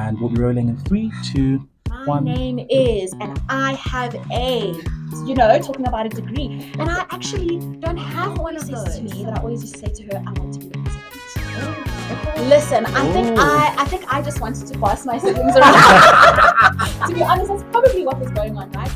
And we'll be rolling in three, two, My one. name is, and I have a, talking about a degree. And I actually don't have one of those. To me, that I always used to say to her, I want to be the president. Listen, I think I just wanted to boss my siblings around. To be honest, that's probably what was going on, right?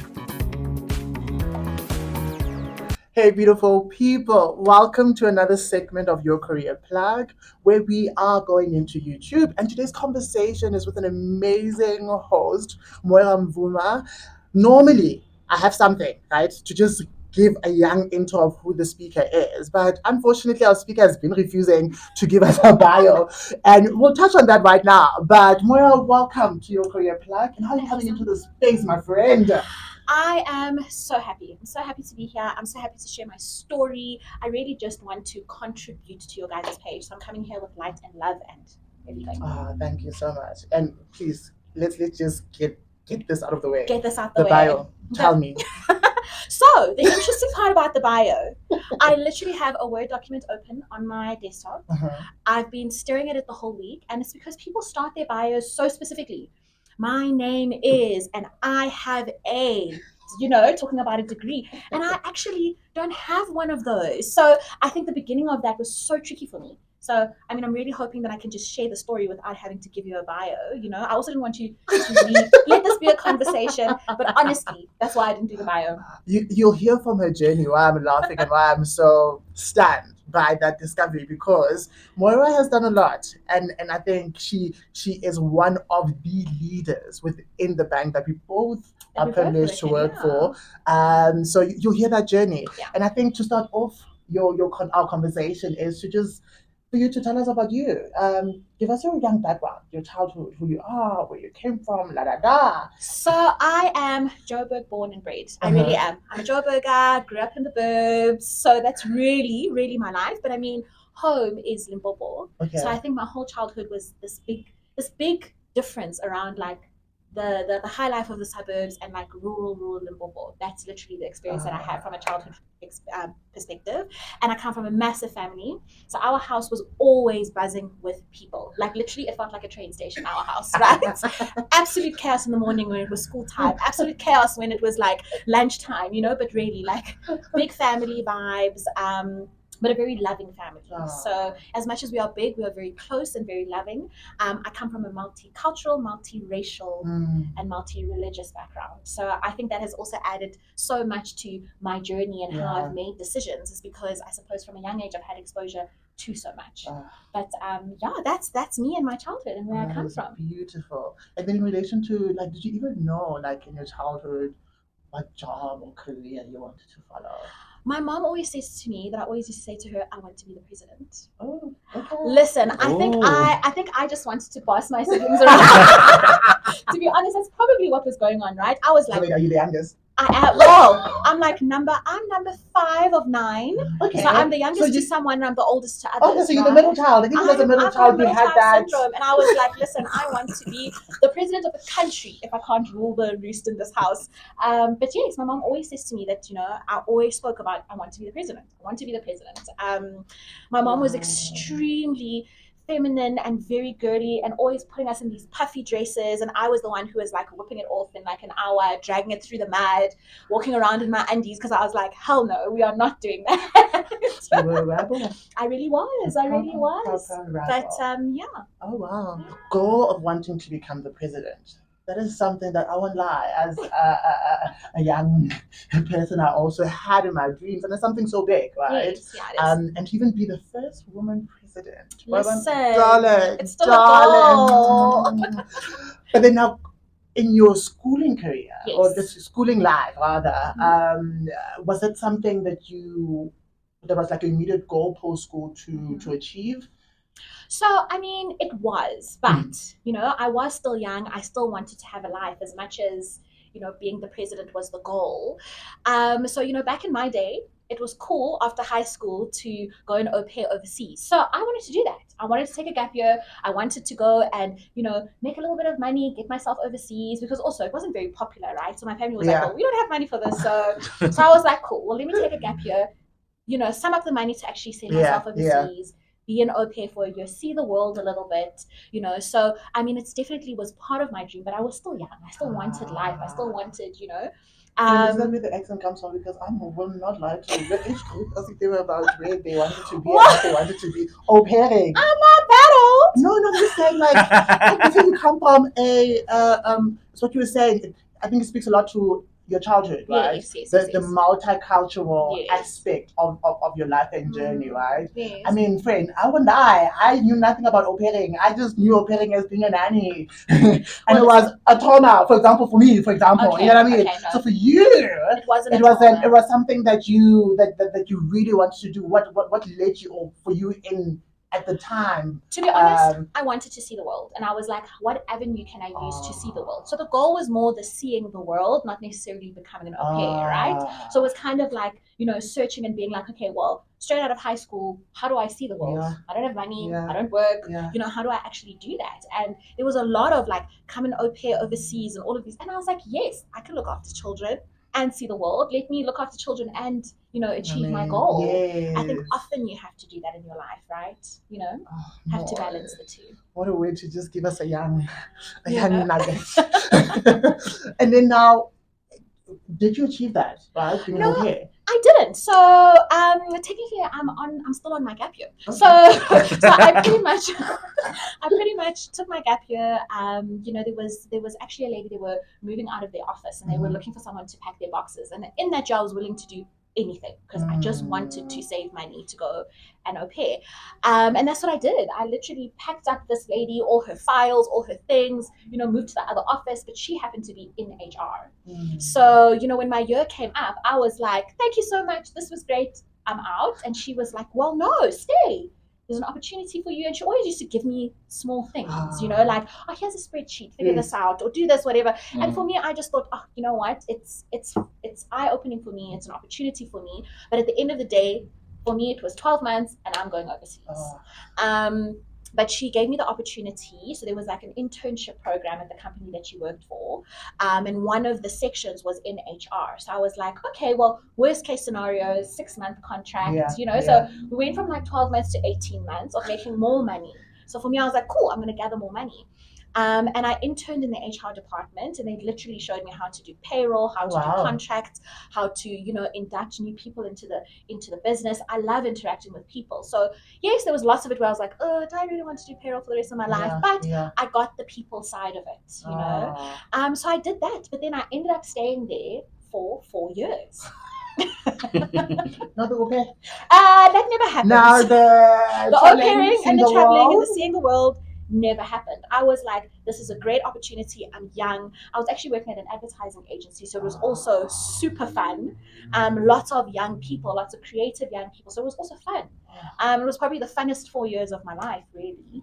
Hey, beautiful people. Welcome to another segment of Your Career Plug, where we are going into YouTube. And today's conversation is with an amazing host, Moira Bvuma. Normally, I have something, right, to just give a young intro of who the speaker is. But unfortunately, our speaker has been refusing to give us a bio. And we'll touch on that right now. But Moira, welcome to Your Career Plug. And how are you coming into the space, my friend? I am so happy. I'm so happy to be here. I'm so happy to share my story. I really just want to contribute to your guys' page. So I'm coming here with light and love and everything. Thank you so much. And please, let's just get this out of the way. Get this out the way. Bio. Tell me. So the interesting part about the bio, I literally have a Word document open on my desktop. I've been staring at it the whole week, and it's because people start their bios so specifically. My name is, and I have a, talking about a degree. And I actually don't have one of those. So I think the beginning of that was so tricky for me. So, I'm really hoping that I can just share the story without having to give you a bio. I also didn't want to let this be a conversation. But honestly, that's why I didn't do the bio. You'll hear from her journey why I'm laughing and why I'm so stunned by that discovery, because Moira has done a lot, and I think she is one of the leaders within the bank that we both are privileged to work for. So you'll hear that journey, and I think to start off our conversation is to just for you to tell us about you. Give us your young background, your childhood, who you are, where you came from, la da da. So I am Joburg born and bred. I really am. I'm a Joburger, grew up in the burbs. So that's really, really my life. But home is Limpopo. Okay. So I think my whole childhood was this big difference around like the high life of the suburbs and like rural Limpopo. That's literally the experience that I have from a childhood perspective. And I come from a massive family. So our house was always buzzing with people. Like literally it felt like a train station, our house, right? Absolute chaos in the morning when it was school time. Absolute chaos when it was like lunchtime, but really like big family vibes. But a very loving family. So as much as we are big, we are very close and very loving. I come from a multicultural, multiracial, and multi-religious background. So I think that has also added so much to my journey and how I've made decisions, is because I suppose from a young age I've had exposure to so much. But that's me and my childhood and where I come from. Beautiful. And then in relation to like, did you even know like in your childhood what job or career you wanted to follow? My mom always says to me that I always used to say to her, I want to be the president. Oh, okay. Listen, I think I just wanted to boss my siblings around. To be honest, that's probably what was going on, right? I was like, wait, are you the youngest? I am. Well, I'm number 5 of 9. Okay. So I'm the youngest to someone, and I'm the oldest to others. Okay, so you're the middle child. And even as a middle child, you had that syndrome. And I was like, listen, I want to be the president of the country if I can't rule the roost in this house. But yes, my mom always says to me that, I always spoke about, I want to be the president. I want to be the president. My mom was extremely feminine and very girly and always putting us in these puffy dresses, and I was the one who was like whipping it off in like an hour, dragging it through the mud, walking around in my undies, because I was like, hell no, we are not doing that. You were a rebel. I really was. But yeah. Oh wow. Goal of wanting to become the president. That is something that I won't lie, as a young person, I also had in my dreams, and it's something so big, right? Yes, yeah, it is. And to even be the first woman president. Listen, darling, it's still a goal. But then now, in your schooling career, yes, or this schooling life rather, was it something that there was like an immediate goal post school to achieve? So, it was, but, I was still young. I still wanted to have a life as much as, being the president was the goal. So, back in my day, it was cool after high school to go and au pair overseas. So I wanted to do that. I wanted to take a gap year. I wanted to go and, make a little bit of money, get myself overseas, because also it wasn't very popular, right? So my family was like, well, we don't have money for this. So I was like, cool, well, let me take a gap year, sum up the money to actually send myself overseas. be an au pair for a year, see the world a little bit, you know. So I mean, it's definitely was part of my dream, but I was still young. I still wanted life. I still wanted, you know. And is that where the accent comes from? Because I will not lie to you. Your age group, as if they were about where they wanted to be and what they wanted to be. Au pairing. I'm not that old. No, I'm just saying, like this you come from it's what you were saying. I think it speaks a lot to your childhood, right? Yes, The multicultural Yes. aspect of your life and journey, right? Yes. I mean, friend, I wouldn't lie. I knew nothing about au pairing. I just knew au pairing as being a nanny. And it was a trauma, for example, for me, you know what I mean? Okay, no. So for you, it was something that you really wanted to do. What led you, or for you in at the time? To be honest, I wanted to see the world, and I was like, what avenue can I use to see the world? So the goal was more the seeing the world, not necessarily becoming an au pair, right? So it was kind of like, you know, searching and being like, okay, well, straight out of high school, how do I see the world? Yeah. I don't have money, Yeah. I don't work, Yeah. you know, how do I actually do that? And there was a lot of like, come an au pair overseas and all of these, and I was like, yes, I can look after children and see the world. Let me look after children and, you know, achieve my goal. Yes. I think often you have to do that in your life, right? You know, have to balance the two. What a way to just give us a young Yeah. nugget. And then now, did you achieve that, right? Being No, an au pair? I didn't. So technically I'm still on my gap year. Okay. So I pretty much took my gap year. You know, there was actually a lady, they were moving out of their office and they were looking for someone to pack their boxes. And in that job I was willing to do anything because I just wanted to save money to go and au pair. And that's what I did. I literally packed up this lady, all her files, all her things, you know, moved to the other office, but she happened to be in HR. So, you know, when my year came up, I was like, thank you so much. This was great. I'm out. And she was like, well, no, stay. There's an opportunity for you. And she always used to give me small things, you know, like, oh, here's a spreadsheet, figure this out, or do this, whatever. And for me, I just thought, oh, you know what? It's eye-opening for me. It's an opportunity for me. But at the end of the day, for me, it was 12 months and I'm going overseas. But she gave me the opportunity. So there was like an internship program at the company that she worked for. And one of the sections was in HR. So I was like, okay, well, worst case scenario, 6-month contract, you know. So we went from like 12 months to 18 months of making more money. So for me, I was like, cool, I'm going to gather more money. And I interned in the HR department, and they literally showed me how to do payroll, how to do contracts, how to, you know, induct new people into the business. I love interacting with people. So yes, there was lots of it where I was like, oh, do I really want to do payroll for the rest of my life? But I got the people side of it, you know. So I did that, but then I ended up staying there for 4 years. Not the au pair. That never happened. Now the au pairing and the traveling and the world. seeing the world never happened. I was like, this is a great opportunity. I'm young. I was actually working at an advertising agency, so it was also super fun. Lots of young people, lots of creative young people, so it was also fun. It was probably the funnest 4 years of my life, really.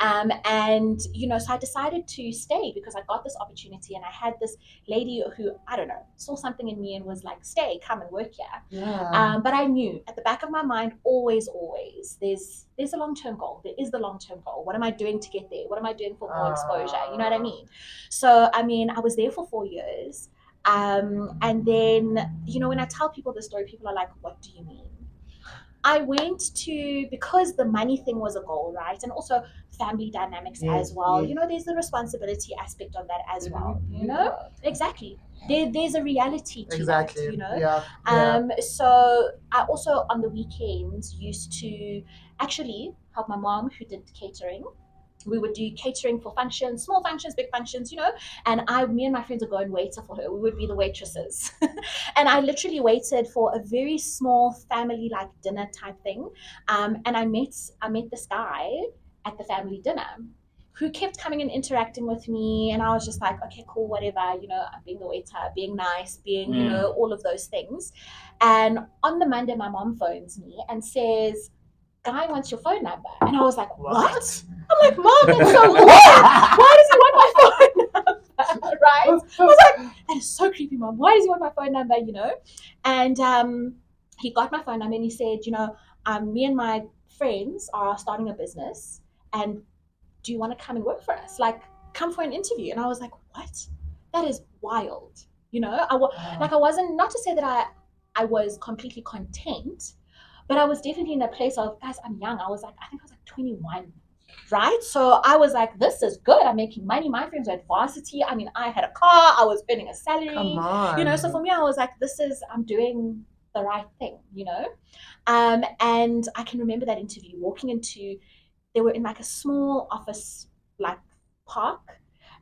And you know, so I decided to stay because I got this opportunity, and I had this lady who, I don't know, saw something in me and was like, stay, come and work here. But I knew at the back of my mind, always there's a long-term goal. There is the long-term goal. What am I doing to get there? What am I doing for more exposure? You know what I mean? So I mean, I was there for 4 years, and then, you know, when I tell people the story, people are like, what do you mean? I went to, because the money thing was a goal, right? And also family dynamics as well. You know, there's the responsibility aspect of that as well, you know? Exactly. There's a reality to that, you know? So I also, on the weekends, used to actually help my mom, who did catering. We would do catering for functions, small functions, big functions, you know, and me and my friends would go and wait for her. We would be the waitresses. And I literally waited for a very small family like dinner type thing. And I met this guy at the family dinner who kept coming and interacting with me, and I was just like, okay, cool, whatever, you know, I'm being the waiter, being nice, being, you know, all of those things. And on the Monday, my mom phones me and says, guy wants your phone number. And I was like, what? I'm like, Mom, that's so weird. Why does he want my phone number? Right? I was like, that is so creepy, Mom. Why does he want my phone number, you know? And he got my phone number and he said, you know, me and my friends are starting a business, and do you want to come and work for us? Like, come for an interview. And I was like, what? That is wild. You know, I wasn't, not to say that I was completely content, But I was definitely in a place of, guys, I'm young. I think I was like 21, right? So I was like, this is good. I'm making money. My friends were at varsity. I mean, I had a car. I was earning a salary. Come on. So for me, I was like, I'm doing the right thing, And I can remember that interview, walking into, they were in like a small office, like park,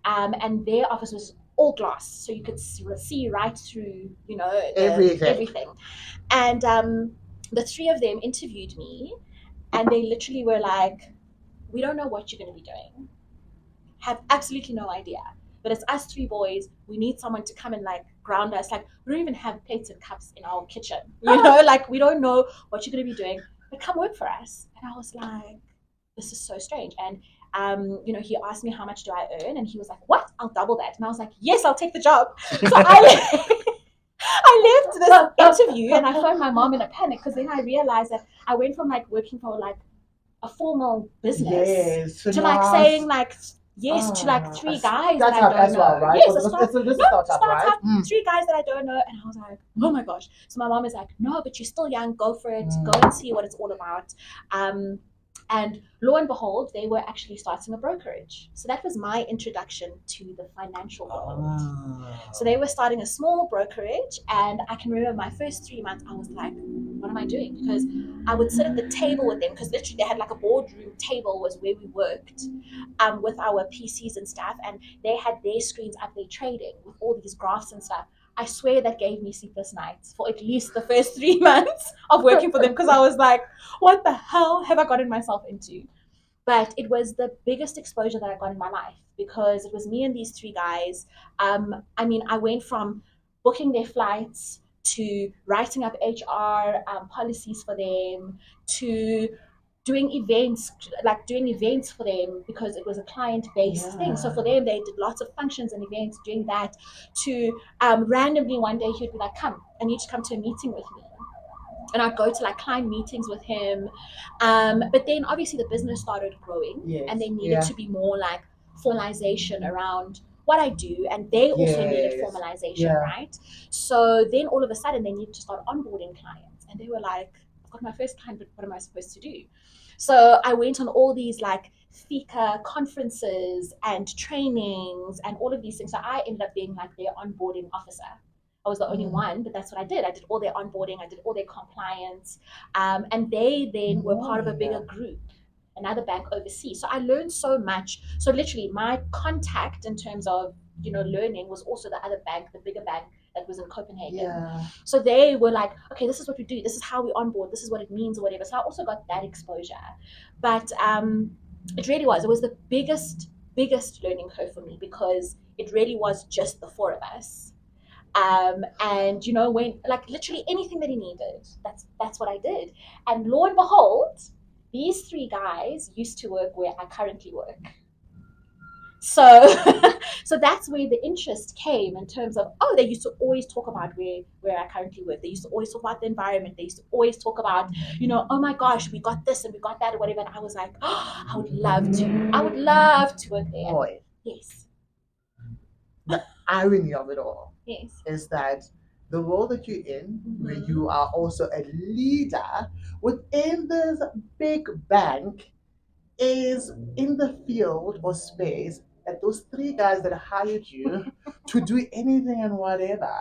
and their office was all glass, so you could see right through, everything. And the three of them interviewed me, and they literally were like, we don't know what you're going to be doing, have absolutely no idea, but it's us three boys. We need someone to come and like ground us. Like, we don't even have plates and cups in our kitchen, like we don't know what you're going to be doing, but come work for us. And I was like, this is so strange. And he asked me, how much do I earn? And he was like, what? I'll double that. And I was like, yes, I'll take the job. So I left this interview and I phoned my mom in a panic, because then I realized that I went from like working for like a formal business to like saying like yes to like three guys that I don't know. Well, right? Yes, this is a startup, right? Three guys that I don't know. And I was like, oh my gosh. So my mom is like, no, but you're still young, go for it, go and see what it's all about. And lo and behold, they were actually starting a brokerage. So that was my introduction to the financial world. So they were starting a small brokerage, and I can remember my first 3 months, I was like, what am I doing? Because I would sit at the table with them, because literally they had like a boardroom table was where we worked, with our PCs and stuff, and they had their screens up there trading with all these graphs and stuff. I swear that gave me sleepless nights for at least the first 3 months of working for them, because I was like, what the hell have I gotten myself into? But it was the biggest exposure that I got in my life, because it was me and these three guys. I went from booking their flights to writing up HR policies for them, to doing events for them, because it was a client-based thing. So for them, they did lots of functions and events, doing that, to randomly one day he would be like, come, I need to come to a meeting with me. And I'd go to like client meetings with him. But then obviously the business started growing, and they needed to be more like formalization around what I do, and they also needed formalization, right? So then all of a sudden they needed to start onboarding clients, and they were like, I've got my first client, but what am I supposed to do? So I went on all these like FICA conferences and trainings and all of these things. So I ended up being like their onboarding officer. I was the only one, but that's what I did. I did all their onboarding, I did all their compliance, and they then were part of a bigger group, another bank overseas. So I learned so much. So literally my contact in terms of, learning was also the other bank, the bigger bank that was in Copenhagen. Yeah. So they were like, okay, this is what we do. This is how we onboard. This is what it means or whatever. So I also got that exposure. But it really was. It was the biggest learning curve for me, because it really was just the four of us. And when like literally anything that he needed, that's what I did. And lo and behold, these three guys used to work where I currently work. So so that's where the interest came, in terms of, they used to always talk about where I currently work. They used to always talk about the environment. They used to always talk about, oh my gosh, we got this and we got that or whatever. And I was like, I would love to work there. Boy. Yes. The irony of it all Yes. is that the role that you're in, where you are also a leader within this big bank, is in the field or space that those three guys that hired you to do anything and whatever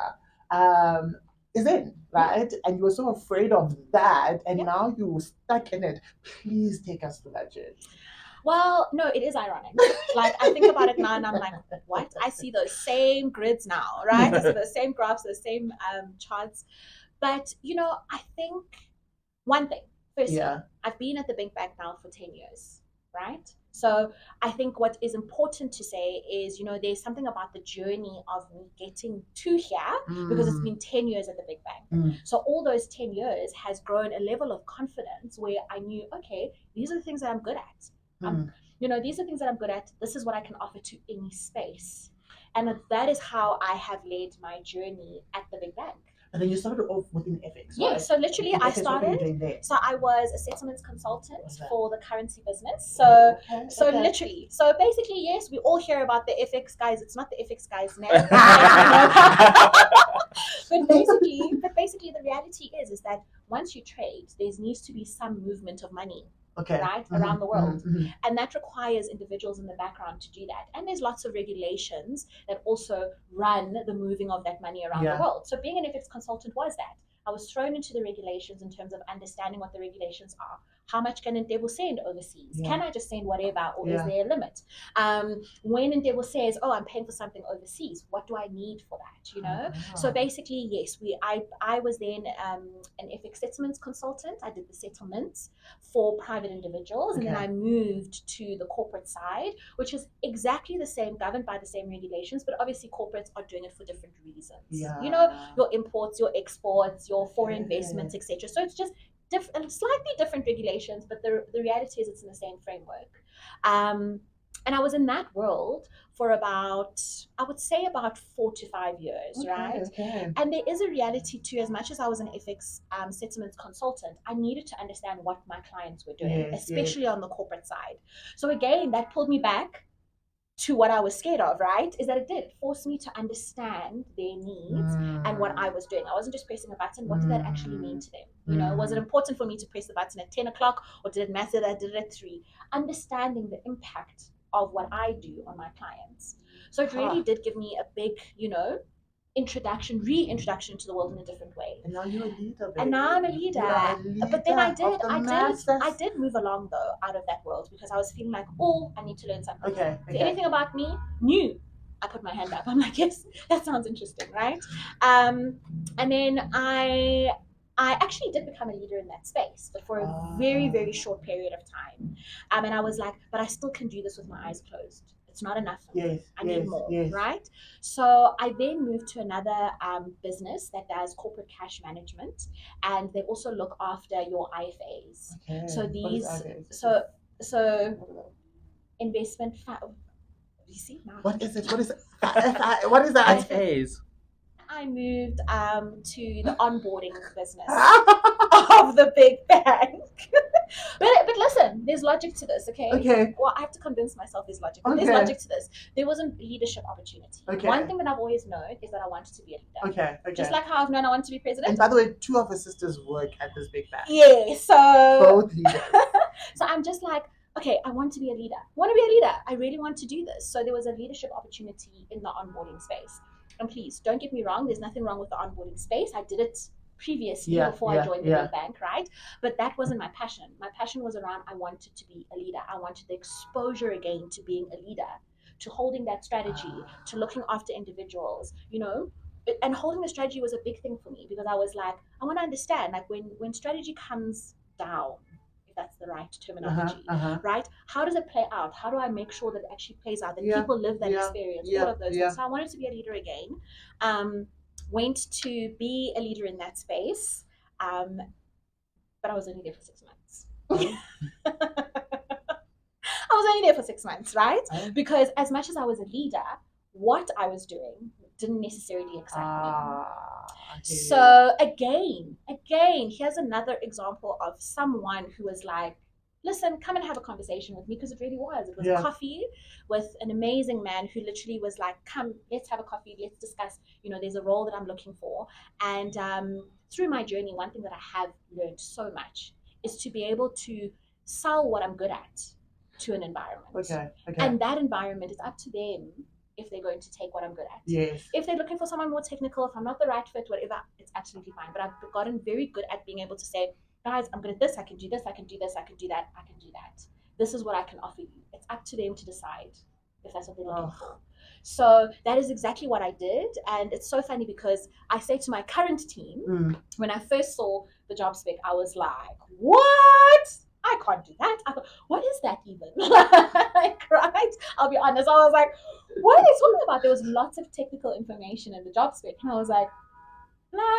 is in, right? And you were so afraid of that, and now you're stuck in it. Please take us to that journey. Well, no, it is ironic. Like, I think about it now and I'm like, what? I see those same grids now, right? I see those same graphs, those same charts. But, I think one thing, firstly, I've been at the big bank now for 10 years, right? So I think what is important to say is, there's something about the journey of me getting to here, because it's been 10 years at the big bank. So all those 10 years has grown a level of confidence where I knew, okay, these are the things that I'm good at. These are things that I'm good at. This is what I can offer to any space. And that is how I have led my journey at the big bank. And then you started off within FX, right? Yeah, so literally I started, so I was a settlements consultant for the currency business. So literally, so basically, yes, we all hear about the FX guys. It's not the FX guys now. But basically, the reality is that once you trade, there needs to be some movement of money, Okay. right, around the world. And that requires individuals in the background to do that. And there's lots of regulations that also run the moving of that money around the world. So being an FX consultant was that. I was thrown into the regulations in terms of understanding what the regulations are. How much can Ndebo send overseas? Can I just send whatever, or is there a limit? When Ndebo says, "Oh, I'm paying for something overseas," what do I need for that? You know. So basically, yes, I was then an FX settlements consultant. I did the settlements for private individuals, and then I moved to the corporate side, which is exactly the same, governed by the same regulations, but obviously corporates are doing it for different reasons. You know, your imports, your exports, your foreign investments, etc. So it's just slightly different regulations, but the reality is it's in the same framework. And I was in that world for about, I would say, about 4 to 5 years, right? And there is a reality too. As much as I was an FX settlements consultant, I needed to understand what my clients were doing, especially on the corporate side. So again, that pulled me back to what I was scared of, right? Is that it did force me to understand their needs and what I was doing. I wasn't just pressing a button. What did that actually mean to them? You know, was it important for me to press the button at 10 o'clock, or did it matter that I did it at 3? Understanding the impact of what I do on my clients. So it really did give me a big, you know, reintroduction to the world in a different way. And now you're a leader, baby. And now I'm a leader. You are a leader. But then I did move along though out of that world, because I was feeling like, oh, I need to learn something. So anything about me new, I put my hand up. I'm like, yes, that sounds interesting, right? And then I actually did become a leader in that space, but for a very, very short period of time. And I was like, but I still can do this with my eyes closed. It's not enough for me. I need more, right? So I then moved to another business that does corporate cash management, and they also look after your IFAs. So these, so investment. You see now. What is it? What is it? What is that? IFAs. I moved to the onboarding business of the big bank. but listen, there's logic to this, okay? Well, I have to convince myself there's logic. But there's logic to this. There was a leadership opportunity. One thing that I've always known is that I wanted to be a leader. Just like how I've known I wanted to be president. And by the way, 2 of her sisters work at this big bank. Yeah, so both leaders. So I'm just like, okay, I want to be a leader. I really want to do this. So there was a leadership opportunity in the onboarding space. And please, don't get me wrong, there's nothing wrong with the onboarding space. I did it previously before I joined the big bank, right? But that wasn't my passion. My passion was around, I wanted to be a leader. I wanted the exposure again to being a leader, to holding that strategy, to looking after individuals, you know? And holding the strategy was a big thing for me, because I was like, I want to understand, like when strategy comes down, if that's the right terminology, right? How does it play out? How do I make sure that it actually plays out, that people live that experience, all of those things. So I wanted to be a leader again. Went to be a leader in that space, but I was only there for 6 months. I was only there for 6 months, right? Because as much as I was a leader, what I was doing didn't necessarily excite me. So again, here's another example of someone who was like, listen, come and have a conversation with me, because it really was. It was coffee with an amazing man who literally was like, come, let's have a coffee, let's discuss, you know, there's a role that I'm looking for. And through my journey, one thing that I have learned so much is to be able to sell what I'm good at to an environment. And that environment is up to them if they're going to take what I'm good at. If they're looking for someone more technical, if I'm not the right fit, whatever, it's absolutely fine. But I've gotten very good at being able to say, guys, I'm good at this, I can do this, I can do this, I can do that, I can do that. This is what I can offer you. It's up to them to decide if that's what they're looking for. So that is exactly what I did. And it's so funny, because I say to my current team, when I first saw the job spec, I was like, what? I can't do that. I thought, what is that even? Like, right? I'll be honest. I was like, what are they talking about? There was lots of technical information in the job spec. And I was like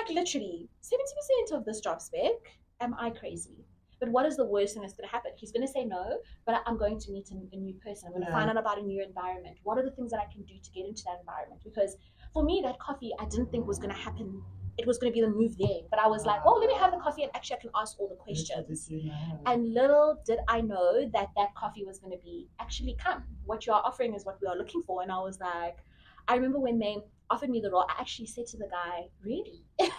literally 70% of this job spec, am I crazy? But what is the worst thing that's going to happen? He's going to say no, but I'm going to meet a new person. I'm going to find out about a new environment. What are the things that I can do to get into that environment? Because for me, that coffee, I didn't think was going to happen. It was going to be the move there. But I was like, well, let me have the coffee, and actually I can ask all the questions. And little did I know that that coffee was going to be, actually come. What you are offering is what we are looking for. And I was like, I remember when they offered me the role, I actually said to the guy, really? And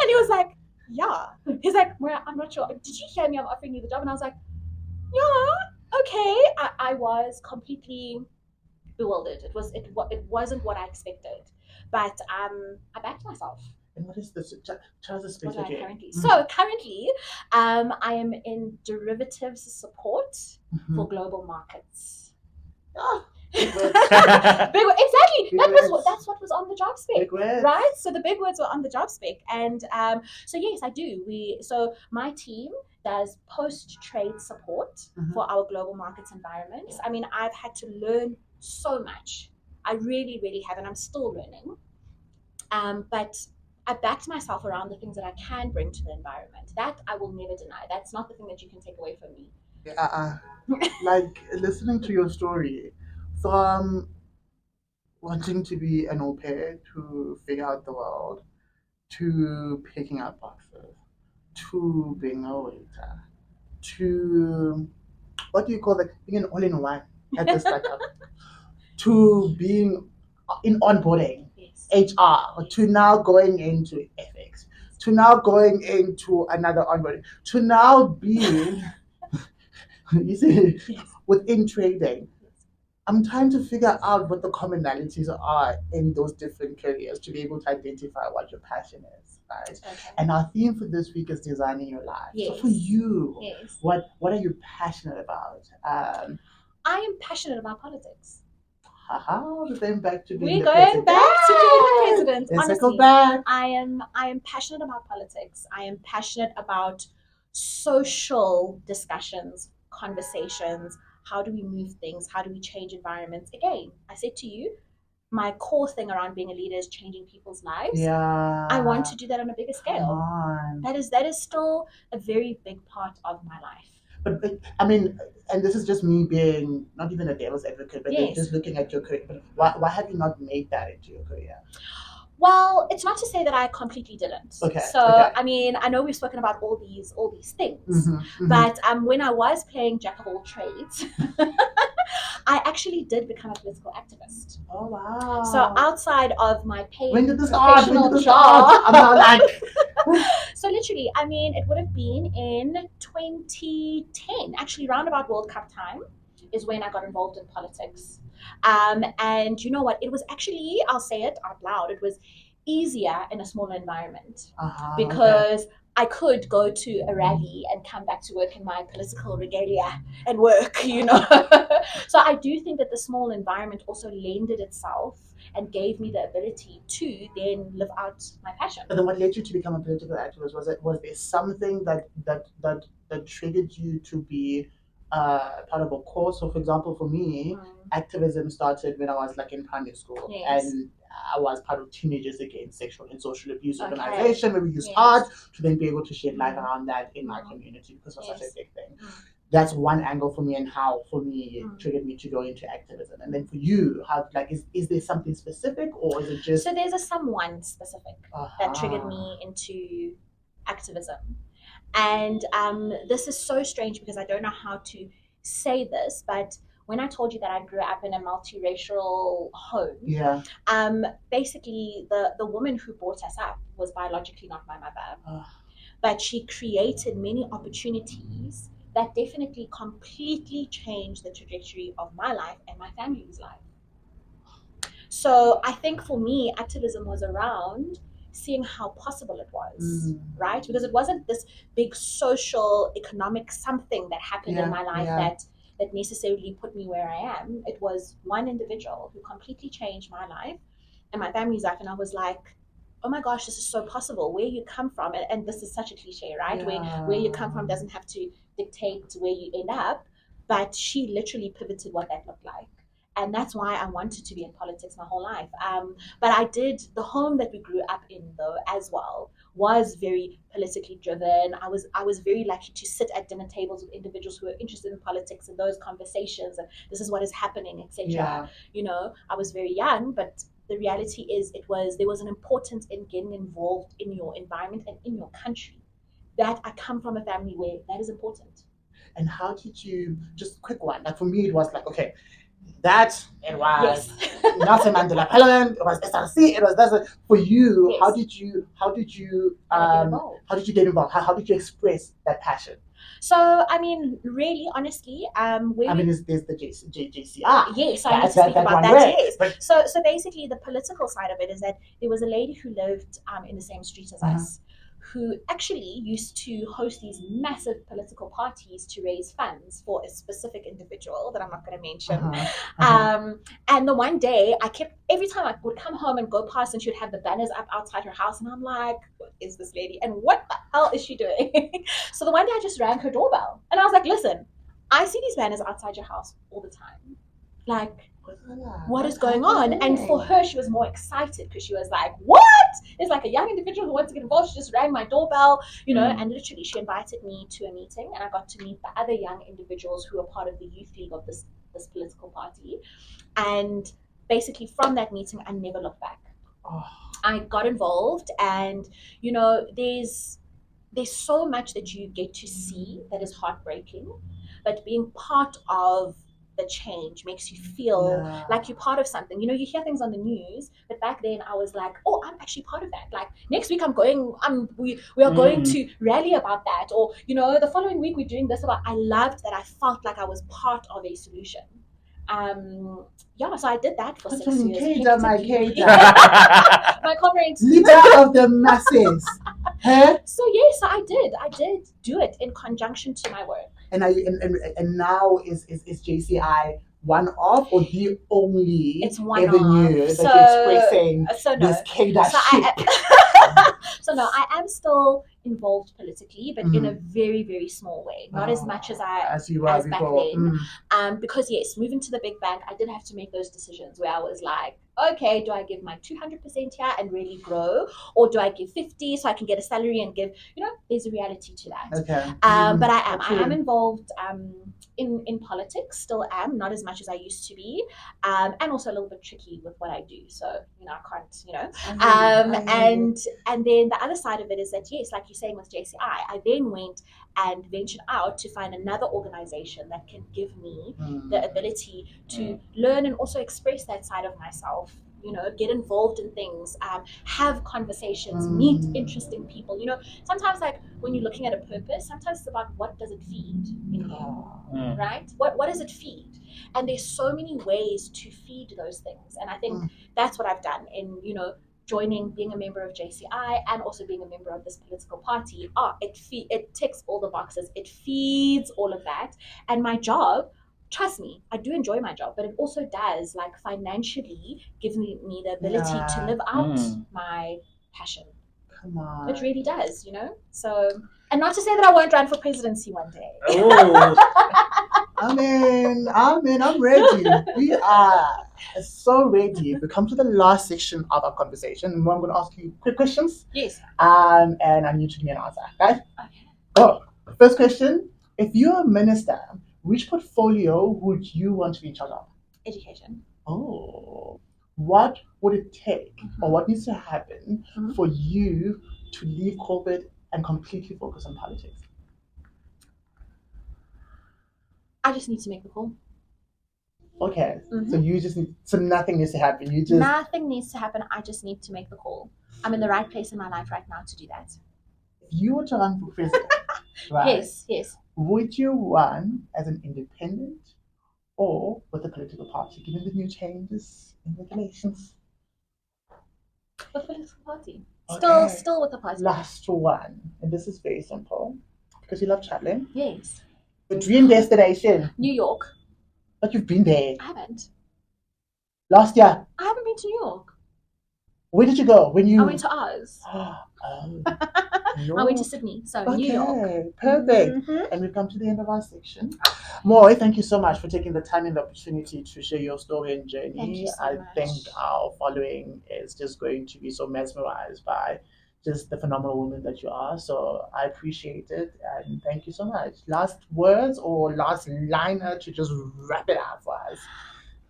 he was like, yeah. He's like, Moira, I'm not sure. Did you hear me? I'm offering you the job. And I was like, yeah, okay. I was completely bewildered. It wasn't what I expected. But I backed myself. And what is this? Tell us What do I again. currently? So currently, I am in derivatives support for global markets. Ah, Big words. Exactly. Big That's what was on the job spec, big words. right? So the big words were on the job spec, and so yes, I do. So my team does post-trade support for our global markets environments. I mean, I've had to learn so much. I really, really have, and I'm still learning. But I backed myself around the things that I can bring to the environment. That I will never deny. That's not the thing that you can take away from me. Like listening to your story, from wanting to be an au pair to figure out the world, to picking up boxes, to being a waiter, to what do you call that? Being an all-in-one at the startup, to being in onboarding, Yes. HR, to now going into ethics, to now going into another onboarding, to now being, you see, Yes. within trading. I'm trying to figure out what the commonalities are in those different careers to be able to identify what your passion is, right? Okay. And our theme for this week is designing your life. Yes. So for you, Yes. what are you passionate about? I am passionate about politics. Then back to being We're the going president. back to being the president. Let's Honestly, go back. I am passionate about politics. I am passionate about social discussions, conversations. How do we move things? How do we change environments? Again, I said to you, my core thing around being a leader is changing people's lives. Yeah. I want to do that on a bigger scale. Come on. That is still a very big part of my life. But I mean, and this is just me being not even a devil's advocate, but Yes. just looking at your career. But why have you not made that into your career? Well, it's not to say that I completely didn't. Okay. So okay. I mean, I know we've spoken about all these things, but when I was playing jack of all trades, I actually did become a political activist. Oh wow! So outside of my paid when did this start? professional job, I'm not like. So literally, I mean, it would have been in 2010, actually, round about World Cup time, is when I got involved in politics. And you know what? It was actually, I'll say it out loud, it was easier in a smaller environment because I could go to a rally and come back to work in my political regalia and work, you know. So I do think that the small environment also lended itself and gave me the ability to then live out my passion. But then what led you to become a political activist? Was there something that triggered you to be part of a course? So for example, for me, activism started when I was like in primary school. Yes. And I was part of Teenagers Against Sexual and Social Abuse organization where we used art to then be able to shed light around that in my community because it was such a big thing. That's one angle for me, and how for me it triggered me to go into activism. And then for you, how like is there something specific, or is it just so there's a someone specific that triggered me into activism. And this is so strange because I don't know how to say this, but when I told you that I grew up in a multiracial home, basically the woman who brought us up was biologically not my mother, but she created many opportunities that definitely completely changed the trajectory of my life and my family's life. So I think for me, activism was around seeing how possible it was, right? Because it wasn't this big social, economic something that happened in my life that necessarily put me where I am. It was one individual who completely changed my life and my family's life. And I was like, oh my gosh, this is so possible. Where you come from, and this is such a cliche, right? Where you come from doesn't have to dictate where you end up. But she literally pivoted what that looked like. And that's why I wanted to be in politics my whole life. But the home that we grew up in, though, as well, was very politically driven. I was very lucky to sit at dinner tables with individuals who were interested in politics and those conversations, and this is what is happening, etc. You know, I was very young, but the reality is there was an importance in getting involved in your environment and in your country. That I come from a family where that is important. And how did you, just quick one, like for me it was like, okay, that, it was Yes. Nelson Mandela Parliament, it was SRC, it was that's for you. Yes. How did you How did you get involved? How did you express that passion? So, I mean, really, honestly, where I mean, there's the JCI. yes, I need That's to speak about one that. way. Yes. But So basically, the political side of it is that there was a lady who lived in the same street as us, who actually used to host these massive political parties to raise funds for a specific individual that I'm not going to mention. And the one day, I kept every time I would come home and go past, and she would have the banners up outside her house, and I'm like, "What is this lady? And what the hell is she doing?" So the one day, I just rang her doorbell, and I was like, "Listen, I see these banners outside your house all the time. Like, what is going on?" And for her, she was more excited because she was like, "What? There's like a young individual who wants to get involved. She just rang my doorbell, you know." And literally, she invited me to a meeting, and I got to meet the other young individuals who were part of the youth league of this political party. And basically, from that meeting, I never looked back. I got involved, and you know, there's so much that you get to see that is heartbreaking, but being part of the change makes you feel like you're part of something. You know, you hear things on the news, but back then I was like, oh, I'm actually part of that. Like next week we are going to rally about that, or you know, the following week we're doing this about. I loved that. I felt like I was part of a solution. Yeah, so I did that for 6 years. My comrades, leader of the masses. So yes, I did do it in conjunction to my work. And now is JCI one of or the only It's one avenue of. that you're expressing no. this Keda So so no, I am still involved politically, but in a very, very small way. Not as much as you were back then. Because yes, moving to the big bank, I did have to make those decisions where I was like, okay, do I give my 200% here and really grow, or do I give 50 so I can get a salary and give? You know, there's a reality to that. Okay. But I am involved in politics. Still am, not as much as I used to be, and also a little bit tricky with what I do. So you know, I can't, you know. And then the other side of it is that yes, like you're saying with JCI, I then went and ventured out to find another organization that can give me the ability to learn and also express that side of myself. You know, get involved in things, have conversations, meet interesting people. You know, sometimes like when you're looking at a purpose, sometimes it's about what does it feed in you, right? What does it feed? And there's so many ways to feed those things, and I think that's what I've done in, you know, joining, being a member of JCI, and also being a member of this political party. It ticks all the boxes. It feeds all of that, and my job. Trust me, I do enjoy my job, but it also does, like, financially give me the ability to live out my passion. Come on. It really does, you know? So, and not to say that I won't run for presidency one day. Amen. I'm ready. We are so ready. We come to the last section of our conversation, and I'm going to ask you quick questions. Yes. And I need to give me an answer, right? Okay. Go. First question: if you're a minister, which portfolio would you want to be in charge of? Education. Oh. What would it take, or what needs to happen for you to leave corporate and completely focus on politics? I just need to make the call. Okay. So you just need, so nothing needs to happen. Nothing needs to happen. I just need to make the call. I'm in the right place in my life right now to do that. If you were to run for president, right? Yes. Would you run as an independent or with a political party, given the new changes in regulations? With the political party. Okay. Still with the party. Last one, and this is very simple, because you love traveling. Yes. The dream destination. New York. But you've been there. I haven't. Last year. I haven't been to New York. Where did you go? I went to Oz. I went to Sydney, so okay, New York. Perfect. And we've come to the end of our section. Moi, thank you so much for taking the time and the opportunity to share your story and journey. Thank you so much. think our following is just going to be so mesmerized by just the phenomenal woman that you are. So I appreciate it, and thank you so much. Last words or last liner to just wrap it up for us?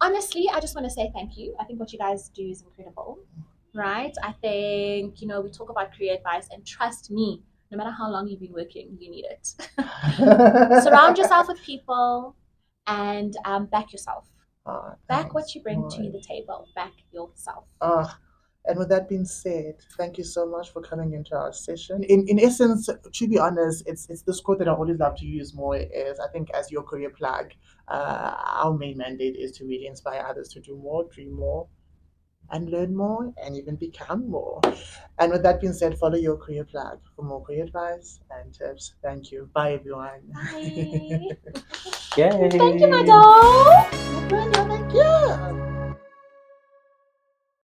Honestly, I just want to say thank you. I think what you guys do is incredible. Right? I think, you know, we talk about career advice, and trust me, no matter how long you've been working, you need it. Surround yourself with people and back yourself. Back what Thanks, you bring to Moira. the table. Back yourself. And with that being said, thank you so much for coming into our session. In essence, to be honest, it's this quote that I always love to use more is I think as your career plug, our main mandate is to really inspire others to do more, dream more, and learn more, and even become more. And with that being said, follow your career plug for more career advice and tips. Thank you. Bye everyone. Bye. Yay! Thank you, my doll.